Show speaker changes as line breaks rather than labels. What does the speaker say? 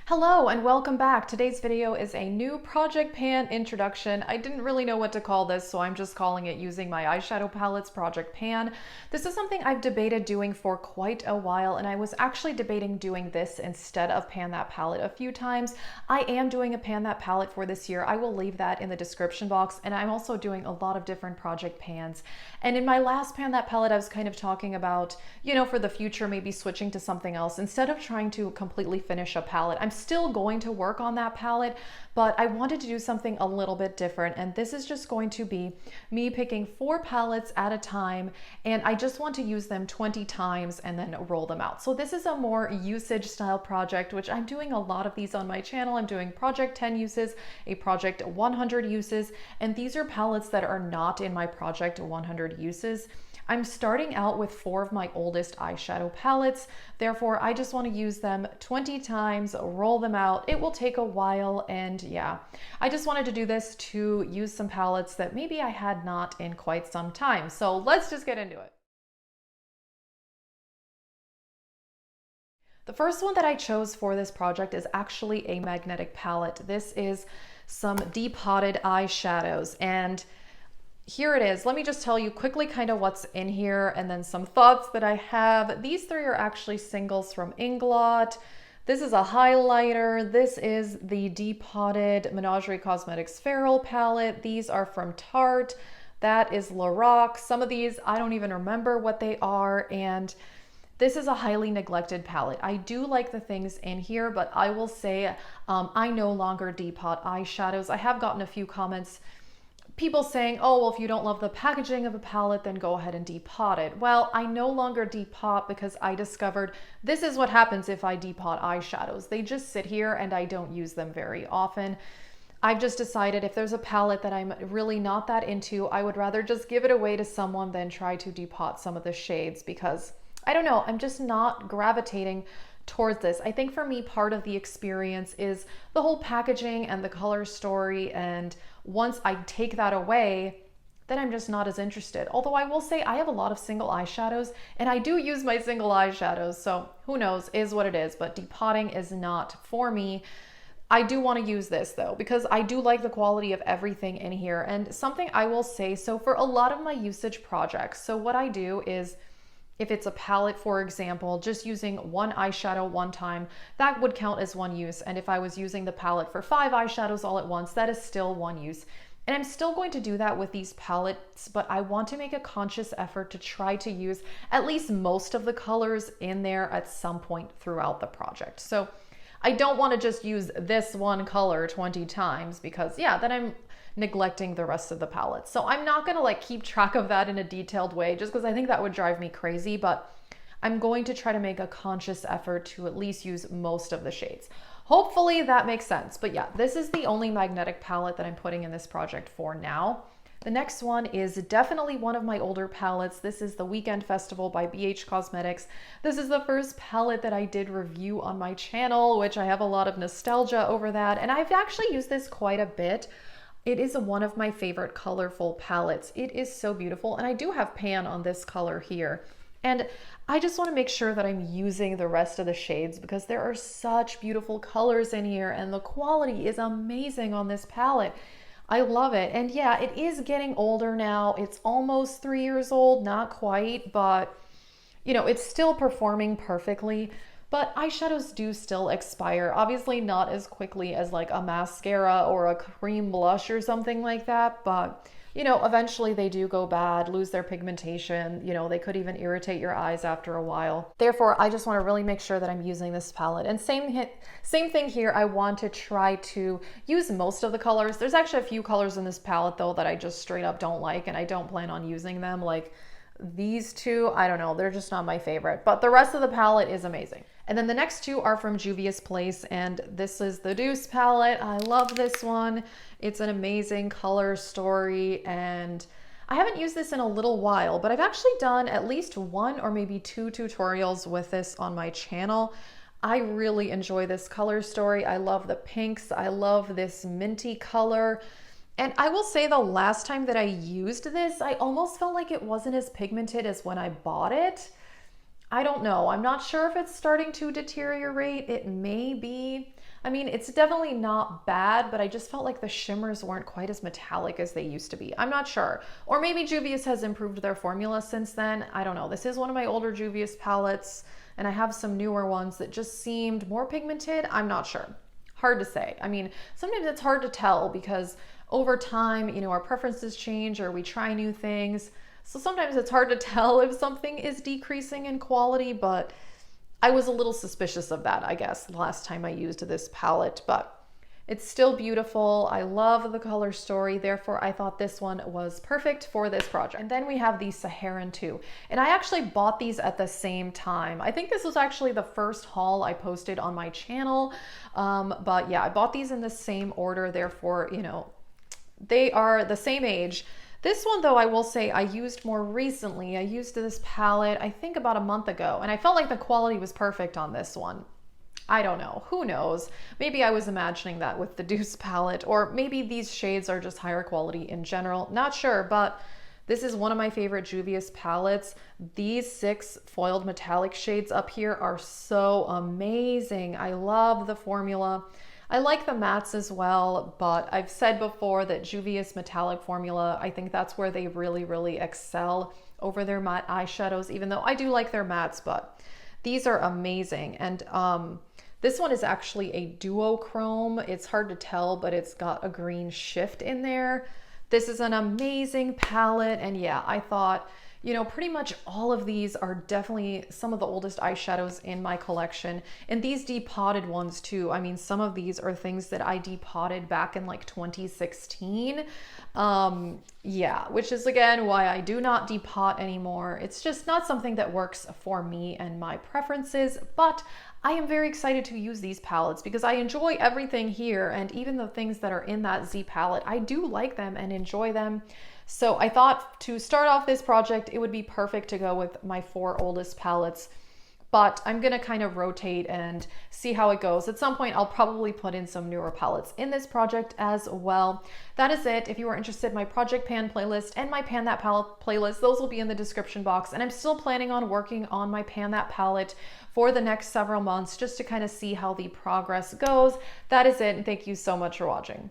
Hello and welcome back. Today's video is a new project pan introduction. I didn't really know what to call this, so I'm just calling it using my eyeshadow palettes project pan. This is something I've debated doing for quite a while, and I was actually debating doing this instead of Pan That palette a few times. I am doing a Pan That palette for this year. I will leave that in the description box, and I'm also doing a lot of different project pans. And in my last Pan That palette, I was kind of talking about, for the future, maybe switching to something else instead of trying to completely finish a palette. I'm still going to work on that palette, but I wanted to do something a little bit different. And this is just going to be me picking 4 palettes at a time. And I just want to use them 20 times and then roll them out. So this is a more usage style project, which I'm doing a lot of these on my channel. I'm doing project 10 uses, a project 100 uses, and these are palettes that are not in my project 100 uses. I'm starting out with 4 of my oldest eyeshadow palettes. Therefore, I just want to use them 20 times, roll them out. It will take a while, and yeah, I just wanted to do this to use some palettes that maybe I had not in quite some time. So let's just get into it. The first one that I chose for this project is actually a magnetic palette. This is some depotted eyeshadows, and here it is. Let me just tell you quickly kind of what's in here and then some thoughts that I have. These 3 are actually singles from Inglot. This is a highlighter. This is the depotted Menagerie Cosmetics Feral palette. These are from Tarte. That is Lorac. Some of these, I don't even remember what they are. And this is a highly neglected palette. I do like the things in here, but I will say I no longer depot eyeshadows. I have gotten a few comments, people saying, oh, well, if you don't love the packaging of a palette, then go ahead and depot it. Well, I no longer depot because I discovered this is what happens if I depot eyeshadows. They just sit here and I don't use them very often. I've just decided if there's a palette that I'm really not that into, I would rather just give it away to someone than try to depot some of the shades because I don't know, I'm just not gravitating towards this. I think for me, part of the experience is the whole packaging and the color story, and once I take that away, then I'm just not as interested. Although I will say I have a lot of single eyeshadows and I do use my single eyeshadows, so who knows, is what it is, but depotting is not for me. I do want to use this though, because I do like the quality of everything in here. And something I will say, so for a lot of my usage projects, so what I do is, if it's a palette, for example, just using 1 eyeshadow one time, that would count as 1 use. And if I was using the palette for 5 eyeshadows all at once, that is still 1 use. And I'm still going to do that with these palettes, but I want to make a conscious effort to try to use at least most of the colors in there at some point throughout the project. So I don't want to just use this one color 20 times because yeah, then I'm neglecting the rest of the palette. So I'm not gonna keep track of that in a detailed way just because I think that would drive me crazy, but I'm going to try to make a conscious effort to at least use most of the shades. Hopefully that makes sense. But yeah, this is the only magnetic palette that I'm putting in this project for now. The next one is definitely one of my older palettes. This is the Weekend Festival by BH Cosmetics. This is the first palette that I did review on my channel, which I have a lot of nostalgia over that. And I've actually used this quite a bit. It is one of my favorite colorful palettes. It is so beautiful. And I do have pan on this color here. And I just want to make sure that I'm using the rest of the shades because there are such beautiful colors in here and the quality is amazing on this palette. I love it. And yeah, it is getting older now. It's almost 3 years old, not quite, but it's still performing perfectly. But eyeshadows do still expire, obviously not as quickly as a mascara or a cream blush or something like that, but eventually they do go bad, lose their pigmentation, they could even irritate your eyes after a while. Therefore, I just want to really make sure that I'm using this palette. And same thing here, I want to try to use most of the colors. There's actually a few colors in this palette though that I just straight up don't like and I don't plan on using them. Like these 2, I don't know, they're just not my favorite, but the rest of the palette is amazing. And then the next 2 are from Juvia's Place, and this is the Deuce palette. I love this one. It's an amazing color story, and I haven't used this in a little while, but I've actually done at least 1 or maybe 2 tutorials with this on my channel. I really enjoy this color story. I love the pinks. I love this minty color. And I will say the last time that I used this, I almost felt like it wasn't as pigmented as when I bought it. I don't know. I'm not sure if it's starting to deteriorate. It may be. I mean, it's definitely not bad, but I just felt like the shimmers weren't quite as metallic as they used to be. I'm not sure. Or maybe Juvia's has improved their formula since then. I don't know. This is one of my older Juvia's palettes, and I have some newer ones that just seemed more pigmented. I'm not sure. Hard to say. I mean, sometimes it's hard to tell because over time, you know, our preferences change or we try new things. So sometimes it's hard to tell if something is decreasing in quality, but I was a little suspicious of that, I guess, the last time I used this palette, but it's still beautiful. I love the color story. Therefore, I thought this one was perfect for this project. And then we have the Sarian 2. And I actually bought these at the same time. I think this was actually the first haul I posted on my channel. But yeah, I bought these in the same order. Therefore, you know, they are the same age. This one, though, I will say I used more recently. I used this palette, I think about a month ago, and I felt like the quality was perfect on this one. I don't know, who knows? Maybe I was imagining that with the Deuce palette, or maybe these shades are just higher quality in general. Not sure, but this is one of my favorite Juvia's palettes. These 6 foiled metallic shades up here are so amazing. I love the formula. I like the mattes as well, but I've said before that Juvia's metallic formula, I think that's where they really, really excel over their matte eyeshadows, even though I do like their mattes, but these are amazing. And this one is actually a duochrome. It's hard to tell, but it's got a green shift in there. This is an amazing palette. And yeah, I thought, you know, pretty much all of these are definitely some of the oldest eyeshadows in my collection. And these depotted ones too. I mean, some of these are things that I depotted back in like 2016. Yeah, which is again why I do not depot anymore. It's just not something that works for me and my preferences, but I am very excited to use these palettes because I enjoy everything here, and even the things that are in that Z palette, I do like them and enjoy them. So I thought to start off this project, it would be perfect to go with my 4 oldest palettes, but I'm gonna kind of rotate and see how it goes. At some point, I'll probably put in some newer palettes in this project as well. That is it. If you are interested in my Project Pan playlist and my Pan That Palette playlist, those will be in the description box. And I'm still planning on working on my Pan That Palette for the next several months just to kind of see how the progress goes. That is it, and thank you so much for watching.